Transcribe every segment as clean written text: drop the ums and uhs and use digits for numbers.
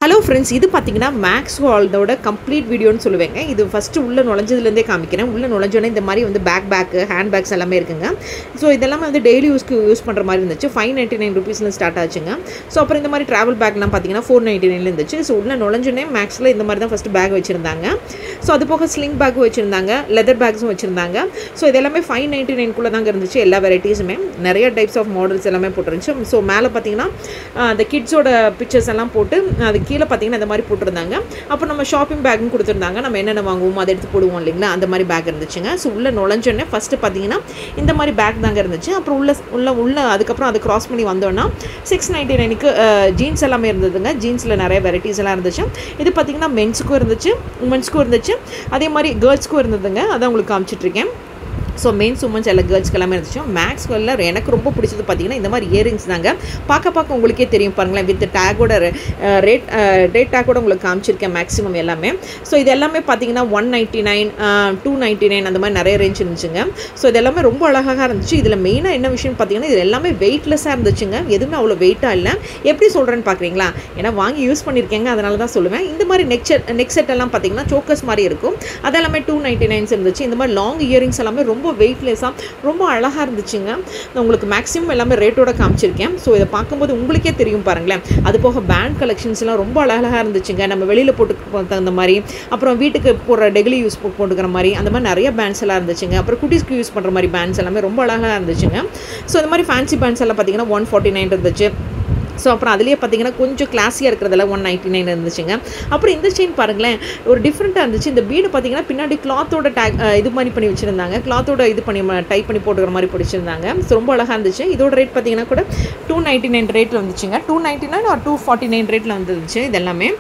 Hello friends, இது பார்த்தீங்கன்னா maths ஹாலோட கம்ப்ளீட் வீடியோன்னு சொல்லுவேங்க. இது ஃபஸ்ட்டு உள்ளே நுழைஞ்சதுலேருந்தே காமிக்கிறேன். உள்ளே நுழைஞ்சோன்னே இந்த மாதிரி வந்து பேக்கு ஹேண்ட் பேக்ஸ் எல்லாமே இருக்குங்க. ஸோ இதெல்லாமே வந்து டெய்லி யூஸ் பண்ணுற மாதிரி இருந்துச்சு. 599 ருபீஸில் ஸ்டார்ட் ஆச்சுங்க. ஸோ அப்புறம் இந்த மாதிரி ட்ராவல் பேக்லாம் பார்த்தீங்கன்னா 499 இருந்துச்சு. ஸோ உள்ளே நுழைஞ்சோன்னே மேக்ஸில் இந்த மாதிரி தான் ஃபஸ்ட்டு பேக் வச்சுருந்தாங்க. ஸோ அது போக ஸ்லிங் பேக்கும் வச்சுருந்தாங்க, லெதர் பேக்ஸும் வச்சுருந்தாங்க. ஸோ இது எல்லாமே 599 தாங்க இருந்துச்சு. எல்லா வெரைட்டிஸுமே நிறைய டைப்ஸ் ஆஃப் மாடல்ஸ் எல்லாமே போட்டுருந்துச்சு. ஸோ மேலே பார்த்தீங்கன்னா அந்த கிட்ஸோட பிக்சர்ஸ் எல்லாம் போட்டு அது கீழே பார்த்தீங்கன்னா இந்த மாதிரி போட்டிருந்தாங்க. அப்போ நம்ம ஷாப்பிங் பேக்கும் கொடுத்துருந்தாங்க. நம்ம என்னென்ன வாங்குவோம் அதை எடுத்து போடுவோம் இல்லைங்களா, அந்த மாதிரி பேக் இருந்துச்சுங்க. ஸோ உள்ளே நுழைஞ்சோடனே ஃபஸ்ட்டு பார்த்தீங்கன்னா இந்த மாதிரி பேக் தாங்க இருந்துச்சு. அப்புறம் உள்ள அதுக்கப்புறம் அதை கிராஸ் பண்ணி வந்தோன்னா 699க்கு ஜீன்ஸ் எல்லாமே இருந்ததுங்க. ஜீன்ஸில் நிறைய வெரைட்டிஸ் எல்லாம் இருந்துச்சு. இது பார்த்தீங்கன்னா மென்ஸுக்கும் இருந்துச்சு, உமன்ஸ்க்கும் இருந்துச்சு, அதே மாதிரி கேர்ள்ஸ்க்கும் இருந்ததுங்க. அதான் உங்களுக்கு காமிச்சிட்ருக்கேன். ஸோ மெயின்ஸ் உமன்ஸ் எல்லா கேர்ள்ஸ்க்கு எல்லாமே இருந்துச்சு. மேக்ஸ்வெல்லில் எனக்கு ரொம்ப பிடிச்சது பார்த்தீங்கன்னா இந்த மாதிரி இயரிங்ஸ் தாங்க. பார்க்க உங்களுக்கே தெரியும் பாருங்களேன், வித் டேக்கோட ரேட் டேக்கோட உங்களுக்கு காமிச்சிருக்கேன் மேக்ஸிமம் எல்லாமே. ஸோ இது எல்லாமே பார்த்தீங்கன்னா 199, 299 அந்த மாதிரி நிறைய ரேஞ்ச் இருந்துச்சுங்க. ஸோ இது எல்லாமே ரொம்ப அழகாக இருந்துச்சு. இதில் மெயினாக என்ன விஷயம் பார்த்தீங்கன்னா இது எல்லாமே வெயிட்லெஸ்ஸாக இருந்துச்சுங்க. எதுவுமே அவ்வளோ வெயிட்டாக இல்லை. எப்படி சொல்கிறேன்னு பார்க்குறீங்களா? ஏன்னா வாங்கி யூஸ் பண்ணியிருக்கேங்க, அதனால தான் சொல்லுவேன். இந்த மாதிரி நெக் செட் எல்லாம் பார்த்தீங்கன்னா சோக்கஸ் மாதிரி இருக்கும். அதெல்லாமே 299 இருந்துச்சு. இந்த மாதிரி லாங் இயரிங்ஸ் எல்லாமே ரொம்ப வெயிட்லெஸ்ஸாக ரொம்ப அழகாக இருந்துச்சுங்க. நான் உங்களுக்கு மேக்ஸிமம் எல்லாமே ரேட்டோட காமிச்சிருக்கேன். ஸோ இதை பார்க்கும்போது உங்களுக்கே தெரியும் பாருங்களேன். அது போக பேண்ட் கலெக்ஷன்ஸ்லாம் ரொம்ப அழகாக இருந்துச்சுங்க. நம்ம வெளியில் போட்டு தகுந்த மாதிரி, அப்புறம் வீட்டுக்கு போடுற டெய்லி யூஸ் போட்டுக்கிற மாதிரி அந்த மாதிரி நிறைய பேண்ட்ஸ் எல்லாம் இருந்துச்சுங்க. அப்புறம் குட்டீஸ்க்கு யூஸ் பண்ணுற மாதிரி பேண்ட்ஸ் எல்லாமே ரொம்ப அழகாக இருந்துச்சுங்க. ஸோ இந்த மாதிரி ஃபேன்சி பேண்ட்ஸ் எல்லாம் பார்த்தீங்கன்னா 149 இருந்துச்சு. ஸோ அப்புறம் அதுலேயே பார்த்தீங்கன்னா கொஞ்சம் கிளாஸியாக இருக்கிறதெல்லாம் 199 இருந்துச்சுங்க. அப்புறம் இந்த செயின் பாருங்களேன், ஒரு டிஃப்ரெண்ட்டாக இருந்துச்சு. இந்த பீடு பார்த்தீங்கன்னா பின்னாடி கிளாத்தோட இது மாதிரி பண்ணி வச்சுருந்தாங்க. கிளாத்தோட இது பண்ணி டைப் பண்ணி போட்டுக்கிற மாதிரி பிடிச்சிருந்தாங்க. ஸோ ரொம்ப அழகாக இருந்துச்சு. இதோட ரேட் பார்த்தீங்கன்னா கூட 299 ரேட்டில் வந்துச்சுங்க. 299 or 249 ரேட்டில் வந்துருந்துச்சு. இது எல்லாமே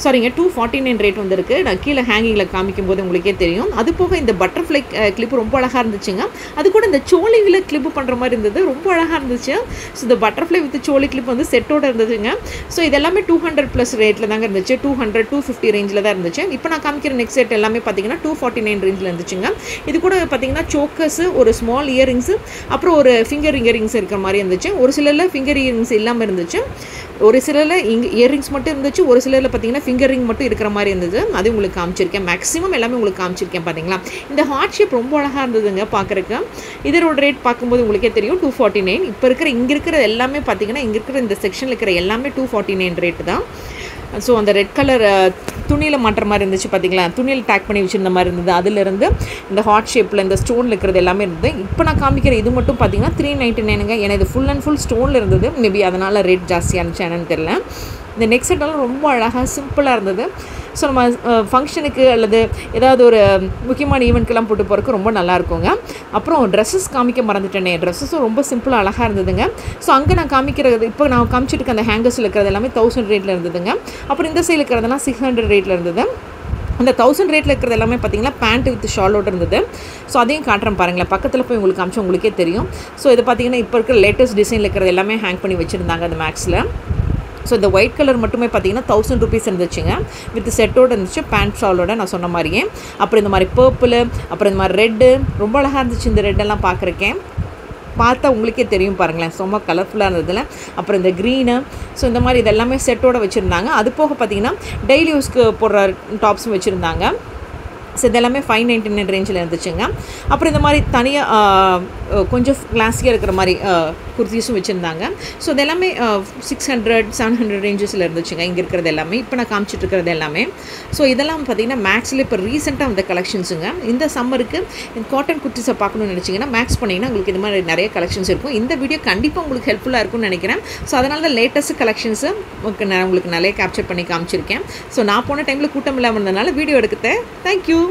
சாரிங்க 249 ரேட் வந்திருக்கு. நான் கீழே ஹேங்கிங்கில் காமிக்கும் போது உங்களுக்கே தெரியும். அது போக இந்த பட்டர்ஃப்ளை கிளிப்பு ரொம்ப அழகாக இருந்துச்சுங்க. அது கூட இந்த சோழிகளை கிளிப்பு பண்ணுற மாதிரி இருந்தது, ரொம்ப அழகாக இருந்துச்சு. ஸோ இந்த பட்டர்ஃப்ளை வித் சோழி கிளிப் வந்து செட்டோட இருந்துச்சுங்க. ஸோ இது எல்லாமே 200+ ரேட்டில் தாங்க இருந்துச்சு. 200, 250 ரேஞ்சில் தான் இருந்துச்சு. இப்போ நான் காமிக்கிற நெக்ஸ்ட் செட் எல்லாமே பார்த்தீங்கன்னா 249 ரேஞ்சில் இருந்துச்சுங்க. இது கூட பார்த்தீங்கன்னா சோக்கர்ஸு, ஒரு ஸ்மால் இயரிங்ஸு, அப்புறம் ஒரு ஃபிங்கர் இயரிங்ஸ் இருக்கிற மாதிரி இருந்துச்சு. ஒரு சிலரில் ஃபிங்கர் இயரிங்ஸ் இல்லாமல் இருந்துச்சு, ஒரு சிலரில் இயரிங்ஸ் மட்டும் இருந்துச்சு, ஒரு சிலரில் பார்த்தீங்கன்னா ஃபிங்கரிங் மட்டும் இருக்கிற மாதிரி இருந்தது. அது உங்களுக்கு காமிச்சிருக்கேன். மேக்ஸிமம் எல்லாமே உங்களுக்கு காமிச்சிருக்கேன். பார்த்தீங்களா, இந்த ஹார்ட் ஷேப் ரொம்ப அழகாக இருந்ததுங்க பார்க்குறக்கு. இதோட ரேட் பார்க்கும்போது உங்களுக்கே தெரியும் 249. இப்போ இங்கே இருக்கிற எல்லாமே பார்த்தீங்கன்னா இங்கே இருக்கிற இந்த செக்ஷனில் இருக்கிற எல்லாமே 249 ரேட்டு தான். ஸோ அந்த ரெட் கலர் துணியில் மாட்டுற மாதிரி இருந்துச்சு பார்த்தீங்களா, துணியில் டேக் பண்ணி வச்சுருந்த மாதிரி இருந்தது. அதிலிருந்து இந்த ஹார்ட் ஷேப்பில் இந்த ஸ்டோனில் இருக்கிறது எல்லாமே இருந்தது. இப்போ நான் காமிக்கிற இது மட்டும் பார்த்தீங்கன்னா 399ங்க. ஏன்னா இது ஃபுல் அண்ட் ஃபுல் ஸ்டோனில் இருந்தது. மேபி அதனால் ரேட் ஜாஸ்தியாக இருந்துச்சு என்னன்னு தெரியல. இந்த நெக் செட்டெல்லாம் ரொம்ப அழகாக சிம்பிளாக இருந்தது. ஸோ நம்ம ஃபங்க்ஷனுக்கு அல்லது ஏதாவது ஒரு முக்கியமான ஈவெண்ட்க்கெல்லாம் போட்டு போகிறதுக்கு ரொம்ப நல்லாயிருக்குங்க. அப்புறம் ட்ரெஸ்ஸஸ் காமிக்க மறந்துட்டேனே, ட்ரெஸ்ஸஸும் ரொம்ப சிம்பிளாக அழகாக இருந்ததுங்க. ஸோ அங்கே நான் காமிக்கிறது, இப்போ நான் காமிச்சிட்டு அந்த ஹேங்கர்ஸில் இருக்கிறது எல்லாமே 1000 ரேட்டில் இருந்ததுங்க. அப்புறம் இந்த சைடில் இருக்கிறதெல்லாம் 600 ரேட்டில் இருந்தது. அந்த 1000 ரேட்டில் இருக்கிறது எல்லாமே பார்த்தீங்கன்னா பேண்ட் வித் ஷாலோடு இருந்தது. ஸோ அதையும் காட்டுறேன் பாருங்களேன். பக்கத்தில் போய் உங்களுக்கு காமிச்சா உங்களுக்கே தெரியும். ஸோ இது பார்த்தீங்கன்னா இப்போ இருக்கிற லேட்டஸ்ட் டிசைனில் இருக்கிறது எல்லாமே ஹேங் பண்ணி வச்சுருந்தாங்க அந்த மேக்ஸில். ஸோ இந்த ஒயிட் கலர் மட்டுமே பார்த்தீங்கன்னா 1000 ருபீஸ் இருந்துச்சுங்க. வித் செட்டோடு இருந்துச்சு, பேண்ட் ஷாலோட நான் சொன்ன மாதிரியே. அப்புறம் இந்த மாதிரி பர்பிள், அப்புறம் இந்த மாதிரி ரெட்டு ரொம்ப அழகாக இருந்துச்சு. இந்த ரெட்டெல்லாம் பார்க்குறக்கேன், பார்த்தா உங்களுக்கே தெரியும் பாருங்களேன், ரொம்ப கலர்ஃபுல்லாக இருந்ததில்ல. அப்புறம் இந்த க்ரீனு, ஸோ இந்த மாதிரி இதெல்லாமே செட்டோடு வச்சுருந்தாங்க. அது போக பார்த்தீங்கன்னா டெய்லி யூஸ்க்கு போடுற டாப்ஸும் வச்சுருந்தாங்க. ஸோ இதெல்லாமே 599 ரேஞ்சில் இருந்துச்சுங்க. அப்புறம் இந்த மாதிரி தனியாக கொஞ்சம் கிளாஸியாக இருக்கிற மாதிரி குர்த்திஸும் வச்சுருந்தாங்க. ஸோ இதெல்லாமே 600, 700 ரேஞ்சஸில் இருந்துச்சுங்க இங்கே இருக்கிறது எல்லாமே. இப்போ நான் காமிச்சிட்டு இருக்கிறது எல்லாமே. ஸோ இதெல்லாம் பார்த்தீங்கன்னா மேக்ஸில் இப்போ ரீசெண்டாக வந்த கலெக்ஷன்ஸுங்க. இந்த சம்மருக்கு காட்டன் குர்த்திஸை பார்க்கணும்னு நினச்சிங்கன்னா மேக்ஸ் பண்ணிங்கன்னா உங்களுக்கு இந்த மாதிரி நிறைய கலெக்ஷன்ஸ் இருக்கும். இந்த வீடியோ கண்டிப்பாக உங்களுக்கு ஹெல்ப்ஃபுல்லாக இருக்கும்னு நினைக்கிறேன். ஸோ அதனால தான் லேட்டஸ்ட் கலெக்ஷன்ஸு உங்களுக்கு நிறைய கேப்சர் பண்ணி காமிச்சிருக்கேன். ஸோ நான் போன டைமில் கூட்டம் இல்லாமல் இருந்ததுனால வீடியோ எடுக்கிறேன். தேங்க்யூ.